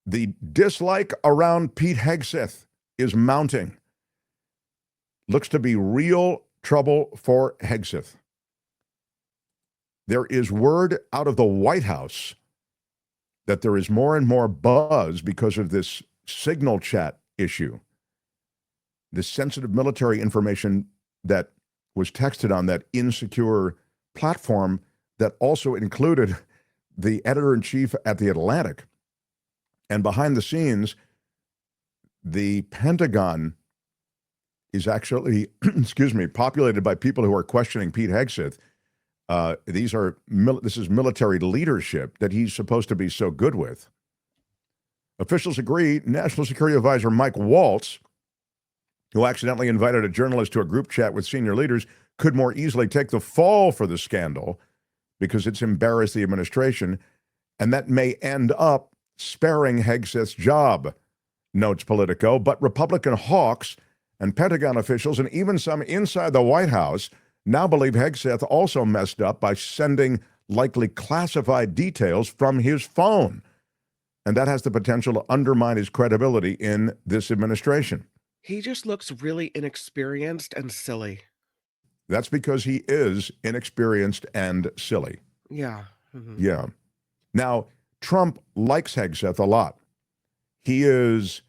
The dislike around Pete Hegseth is mounting. Looks to be real trouble for Hegseth. There is word out of the White House that there is more and more buzz because of this signal chat issue. The sensitive military information that was texted on that insecure platform that also included the editor-in-chief at The Atlantic. And behind the scenes, the Pentagon is actually, populated by people who are questioning Pete Hegseth. This is military leadership that he's supposed to be so good with. Officials agree National Security Advisor Mike Waltz, who accidentally invited a journalist to a group chat with senior leaders, could more easily take the fall for the scandal because it's embarrassed the administration, and that may end up sparing Hegseth's job, notes Politico. But Republican hawks and Pentagon officials, and even some inside the White House, now believe Hegseth also messed up by sending likely classified details from his phone. And that has the potential to undermine his credibility in this administration. He just looks really inexperienced and silly. That's because he is inexperienced and silly. Yeah. Yeah. Now, Trump likes Hegseth a lot. He is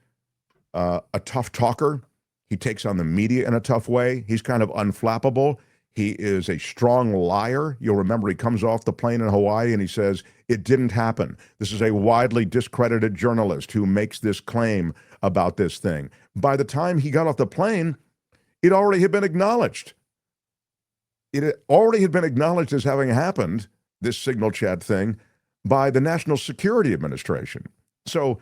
a tough talker. He takes on the media in a tough way. He's kind of unflappable. He is a strong liar. You'll remember he comes off the plane in Hawaii and he says, it didn't happen. This is a widely discredited journalist who makes this claim about this thing. By the time he got off the plane, it already had been acknowledged. It already had been acknowledged as having happened, this signal chat thing, by the National Security Administration. So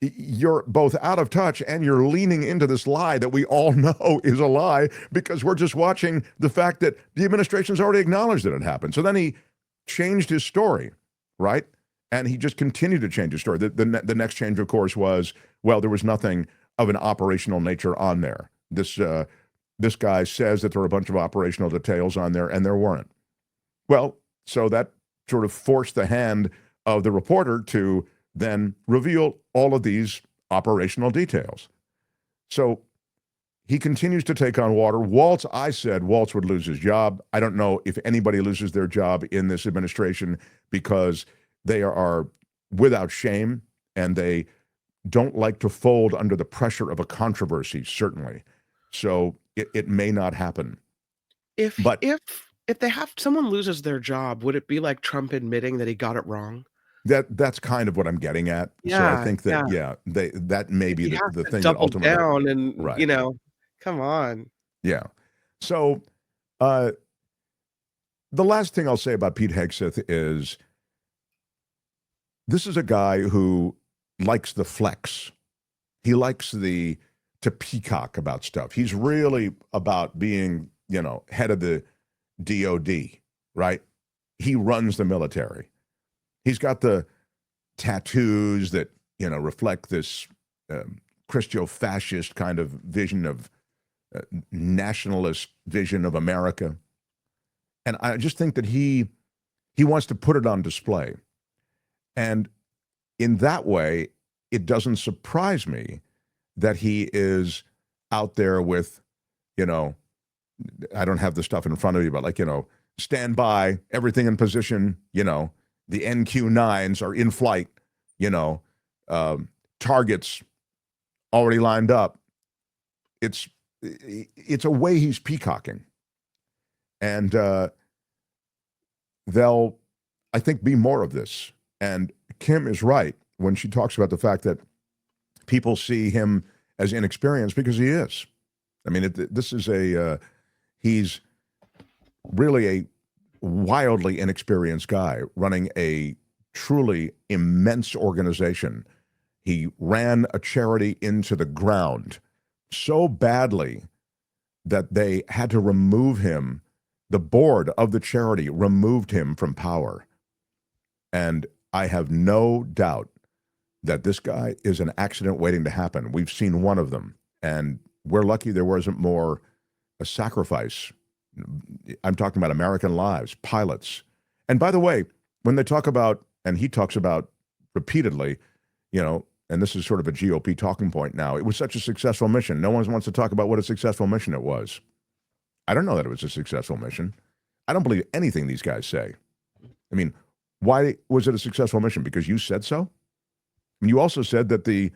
you're both out of touch and you're leaning into this lie that we all know is a lie because we're just watching the fact that the administration's already acknowledged that it happened. So then he changed his story, right? And he just continued to change his story. The next change, of course, was, well, there was nothing of an operational nature on there. This guy says that there were a bunch of operational details on there, and there weren't. Well, so that sort of forced the hand of the reporter to then reveal all of these operational details. So he continues to take on water. I said Waltz would lose his job. I don't know if anybody loses their job in this administration because they are without shame and they don't like to fold under the pressure of a controversy, certainly. So it may not happen. If they have someone loses their job, would it be like Trump admitting that he got it wrong? That's kind of what I'm getting at. So I think that that may be the thing that ultimately down and right. Come on. Yeah. So the last thing I'll say about Pete Hegseth is this is a guy who likes the flex. He likes to peacock about stuff. He's really about being, head of the DOD, right? He runs the military. He's got the tattoos that, reflect this Christo-fascist kind of vision of nationalist vision of America. And I just think that he wants to put it on display. And in that way, it doesn't surprise me that he is out there with, I don't have the stuff in front of me, but stand by, everything in position, the NQ-9s are in flight, targets already lined up. It's a way he's peacocking. And there'll, I think, be more of this. And Kim is right when she talks about the fact that people see him as inexperienced because he is. I mean, he's really a wildly inexperienced guy running a truly immense organization. He ran a charity into the ground so badly that they had to remove him. The board of the charity removed him from power. And I have no doubt that this guy is an accident waiting to happen. We've seen one of them, and we're lucky there wasn't more a sacrifice. I'm talking about American lives, pilots. And by the way, when they talk about, and he talks about repeatedly, and this is sort of a GOP talking point now, it was such a successful mission. No one wants to talk about what a successful mission it was. I don't know that it was a successful mission. I don't believe anything these guys say. I mean, why was it a successful mission? Because you said so? And you also said that the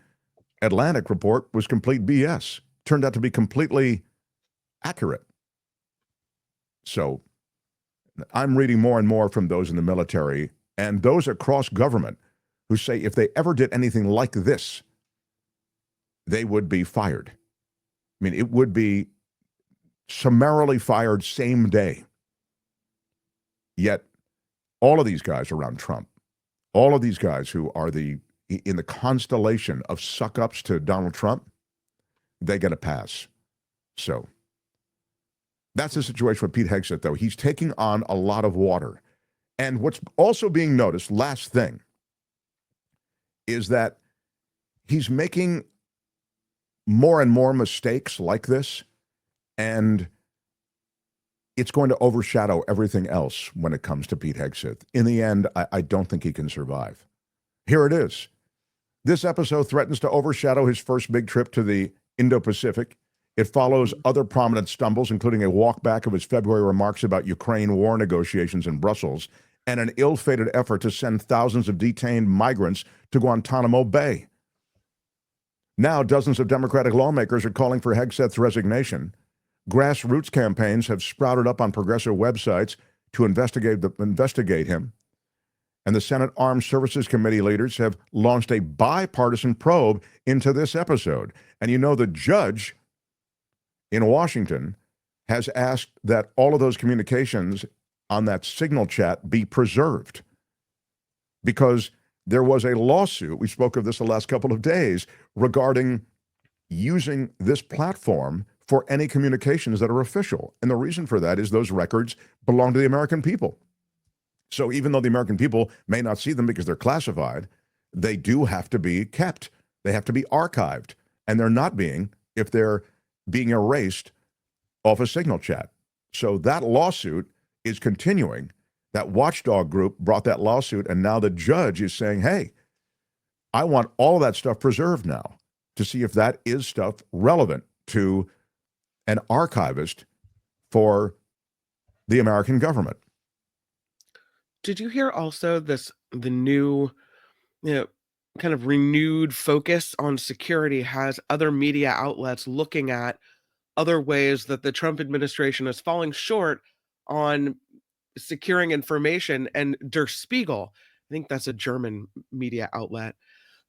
Atlantic report was complete BS. Turned out to be completely accurate. So I'm reading more and more from those in the military and those across government who say if they ever did anything like this, they would be fired. I mean, it would be summarily fired same day. Yet all of these guys around Trump, all of these guys who are in the constellation of suck-ups to Donald Trump, they get a pass. So that's the situation with Pete Hegseth, though. He's taking on a lot of water. And what's also being noticed, last thing, is that he's making more and more mistakes like this, and it's going to overshadow everything else when it comes to Pete Hegseth. In the end, I don't think he can survive. Here it is. This episode threatens to overshadow his first big trip to the Indo-Pacific. It follows other prominent stumbles, including a walkback of his February remarks about Ukraine war negotiations in Brussels and an ill-fated effort to send thousands of detained migrants to Guantanamo Bay. Now, dozens of Democratic lawmakers are calling for Hegseth's resignation. Grassroots campaigns have sprouted up on progressive websites to investigate him. And the Senate Armed Services Committee leaders have launched a bipartisan probe into this episode. And you know, the judge in Washington has asked that all of those communications on that signal chat be preserved because there was a lawsuit, we spoke of this the last couple of days, regarding using this platform for any communications that are official. And the reason for that is those records belong to the American people. So even though the American people may not see them because they're classified, they do have to be kept. They have to be archived. And they're not being if they're being erased off a signal chat. So that lawsuit is continuing. That watchdog group brought that lawsuit, and now the judge is saying, hey, I want all of that stuff preserved now to see if that is stuff relevant to an archivist for the American government. Did you hear also the new, you know, kind of renewed focus on security has other media outlets looking at other ways that the Trump administration is falling short on securing information? And Der Spiegel, I think that's a German media outlet,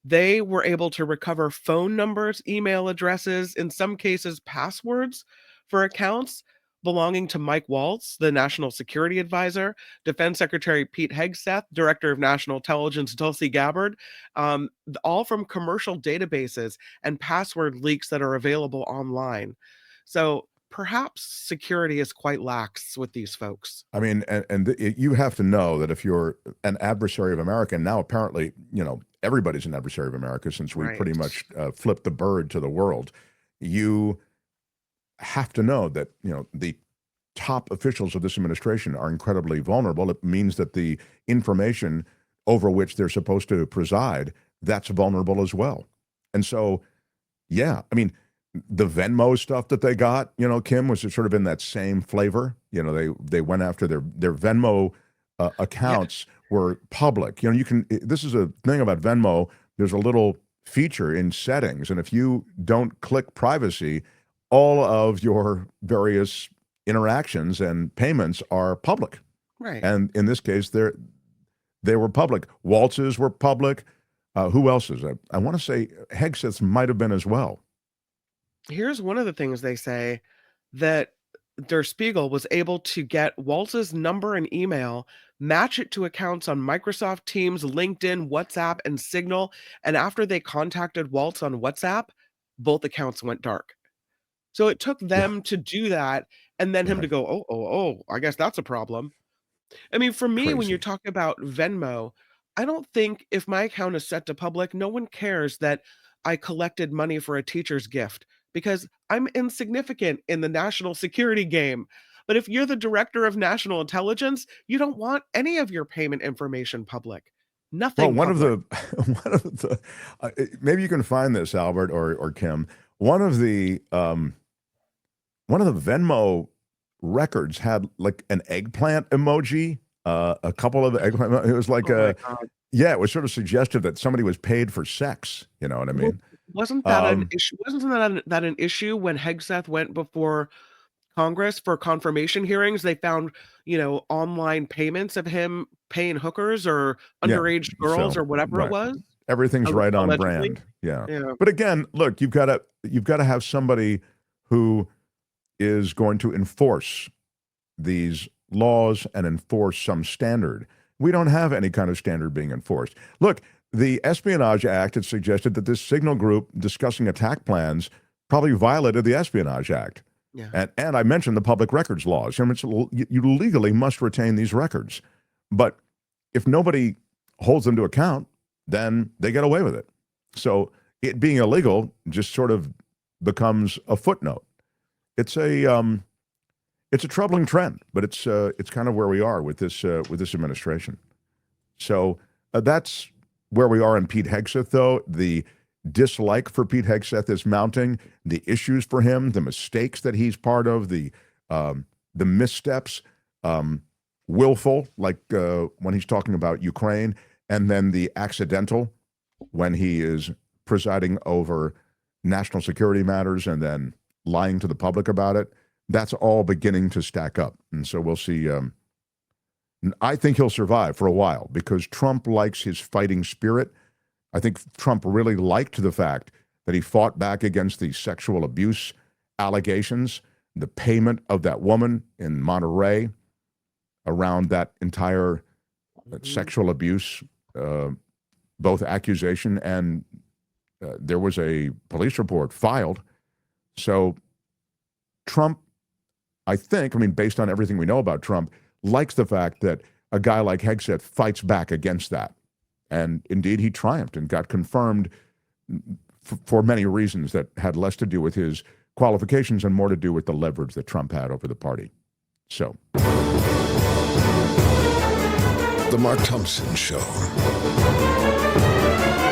they were able to recover phone numbers, email addresses, in some cases passwords for accounts belonging to Mike Waltz, the National Security Advisor, Defense Secretary Pete Hegseth, Director of National Intelligence Tulsi Gabbard, all from commercial databases and password leaks that are available online. So perhaps security is quite lax with these folks. I mean, you have to know that if you're an adversary of America, and now apparently, you know, everybody's an adversary of America since we pretty much flipped the bird to the world, you have to know that, you know, the top officials of this administration are incredibly vulnerable. It means that the information over which they're supposed to preside, that's vulnerable as well. And so, yeah, I mean, the Venmo stuff that they got, you know, Kim, was sort of in that same flavor. You know, they went after their Venmo accounts were public. You know, you can, this is a thing about Venmo, there's a little feature in settings, and if you don't click privacy, all of your various interactions and payments are public. Right. And in this case, they were public. Waltz's were public. Who else is it? I want to say Hegseth's might have been as well. Here's one of the things they say, that Der Spiegel was able to get Waltz's number and email, match it to accounts on Microsoft Teams, LinkedIn, WhatsApp, and Signal. And after they contacted Waltz on WhatsApp, both accounts went dark. So it took them to do that, and then him to go, I guess that's a problem. I mean, for me, when Crazy. you're talking about Venmo, I don't think if my account is set to public, no one cares that I collected money for a teacher's gift because I'm insignificant in the national security game. But if you're the director of national intelligence, you don't want any of your payment information public. Well, Nothing one of public. the one of the maybe you can find this, Albert or Kim. One of the Venmo records had like an eggplant emoji. A couple of eggplant. It was like Oh my a god. yeah. It was sort of suggestive that somebody was paid for sex. You know what I Well, mean? wasn't that an Um, issue wasn't that an issue when Hegseth went before Congress for confirmation hearings? They found, online payments of him paying hookers or yeah. underage girls So or whatever it right, was, everything's right on allegedly. brand. Yeah. Yeah. But again, look, you've got to have somebody who is going to enforce these laws and enforce some standard. We don't have any kind of standard being enforced. Look, the Espionage Act had suggested that this signal group discussing attack plans probably violated the Espionage Act. Yeah. And I mentioned the public records laws. I mean, you legally must retain these records. But if nobody holds them to account, then they get away with it. So it being illegal just sort of becomes a footnote. It's a troubling trend, but it's kind of where we are with this administration. So that's where we are in Pete Hegseth, though. The dislike for Pete Hegseth is mounting. The issues for him, the mistakes that he's part of, the missteps, willful, like when he's talking about Ukraine, and then the accidental when he is presiding over national security matters and then lying to the public about it. That's all beginning to stack up. And so we'll see. I think he'll survive for a while because Trump likes his fighting spirit. I think Trump really liked the fact that he fought back against the sexual abuse allegations, the payment of that woman in Monterey around that entire sexual abuse, both accusation and there was a police report filed. So Trump, I mean, based on everything we know about Trump, likes the fact that a guy like Hegseth fights back against that. And indeed, he triumphed and got confirmed for many reasons that had less to do with his qualifications and more to do with the leverage that Trump had over the party. So. The Mark Thompson Show.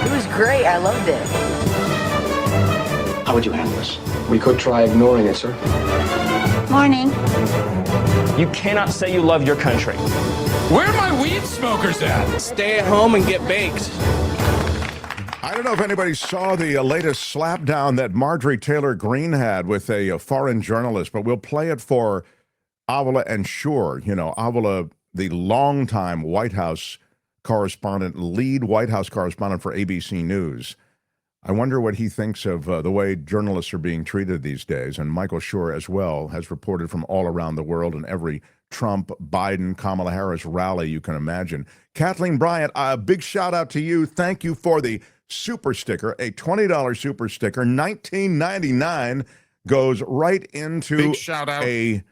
It was great. I loved it. How would you handle this? We could try ignoring it, sir. Morning. You cannot say you love your country. Where are my weed smokers at? Stay at home and get baked. I don't know if anybody saw the latest slapdown that Marjorie Taylor Greene had with a foreign journalist, but we'll play it for Avila and Shur. You know, Avila, the longtime White House correspondent, lead White House correspondent for ABC News. I wonder what he thinks of the way journalists are being treated these days. And Michael Shur as well has reported from all around the world in every Trump, Biden, Kamala Harris rally you can imagine. Kathleen Bryant, a big shout out to you. Thank you for the super sticker, a $20 super sticker, $19.99 goes right into Big shout out. a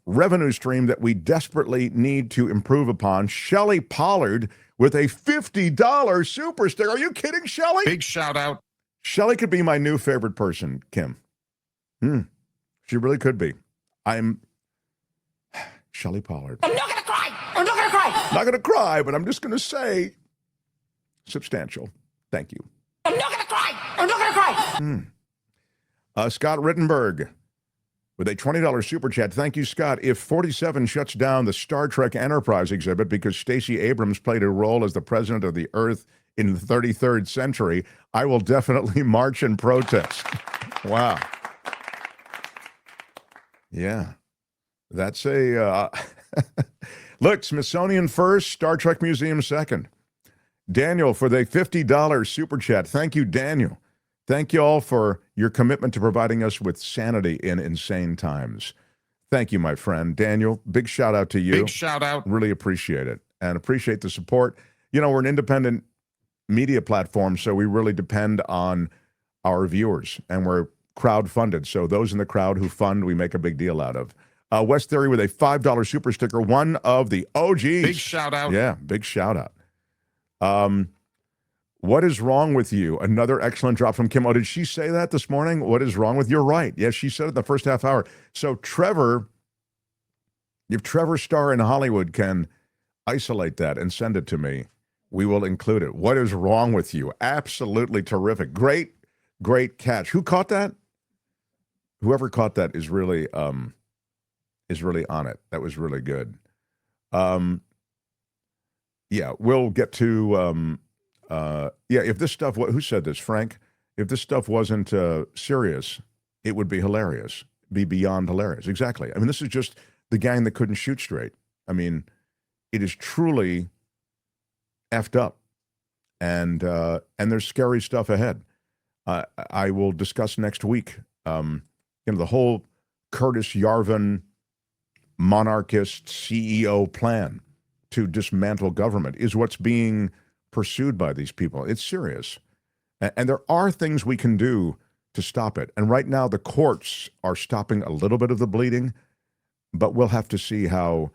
revenue stream that we desperately need to improve upon. Shelley Pollard with a $50 super sticker. Are you kidding, Shelley? Big shout out. Shelley could be my new favorite person, Kim. She really could be. I'm Shelley Pollard. I'm not gonna cry. I'm not gonna cry. Not going to cry, but I'm just going to say substantial. Thank you. I'm not gonna cry. I'm not gonna cry. Scott Rittenberg with a $20 super chat. Thank you, Scott. If 47 shuts down the Star Trek Enterprise exhibit because Stacey Abrams played a role as the president of the Earth in the 33rd century, I will definitely march and protest. Wow. Yeah. That's a... Look, Smithsonian first, Star Trek Museum second. Daniel for the $50 super chat. Thank you, Daniel. Thank you all for your commitment to providing us with sanity in insane times. Thank you, my friend. Daniel, big shout out to you. Big shout out. Really appreciate it and appreciate the support. You know, we're an independent media platform, so we really depend on our viewers, and we're crowd-funded. So those in the crowd who fund, we make a big deal out of. West Theory with a $5 super sticker, one of the OGs. Big shout out. Yeah, big shout out. What is wrong with you? Another excellent drop from Kim. Oh, did she say that this morning? What is wrong with you? You're right. Yes, she said it in the first half hour. So Trevor, if Trevor Starr in Hollywood can isolate that and send it to me, We will include it. What is wrong with you? Absolutely terrific. Great catch. Who caught that? Whoever caught that is really on it. That was really good. Yeah, we'll get to if this stuff, who said this, Frank? If this stuff wasn't serious, it would be hilarious. Be beyond hilarious. Exactly. I mean, this is just the gang that couldn't shoot straight. I mean, it is truly effed up, and there's scary stuff ahead. I will discuss next week. The whole Curtis Yarvin monarchist CEO plan to dismantle government is what's being pursued by these people. It's serious, and there are things we can do to stop it. And right now, the courts are stopping a little bit of the bleeding, but we'll have to see how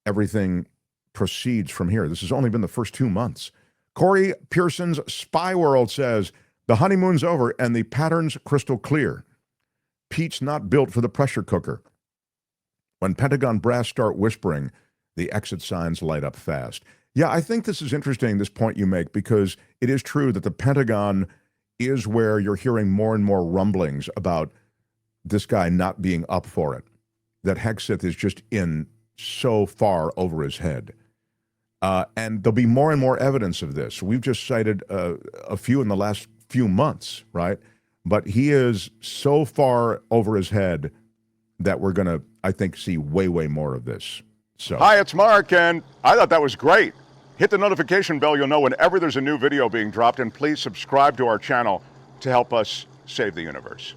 everything proceeds from here. This has only been the first 2 months. Corey Pearson's Spy World says, the honeymoon's over and the pattern's crystal clear. Pete's not built for the pressure cooker. When Pentagon brass start whispering, the exit signs light up fast. Yeah, I think this is interesting, this point you make, because it is true that the Pentagon is where you're hearing more and more rumblings about this guy not being up for it, that Hegseth is just in so far over his head. And there'll be more and more evidence of this. We've just cited a few in the last few months, right? But he is so far over his head that we're going to, I think, see way, way more of this. So, hi, it's Mark, and I thought that was great. Hit the notification bell. You'll know whenever there's a new video being dropped, and please subscribe to our channel to help us save the universe.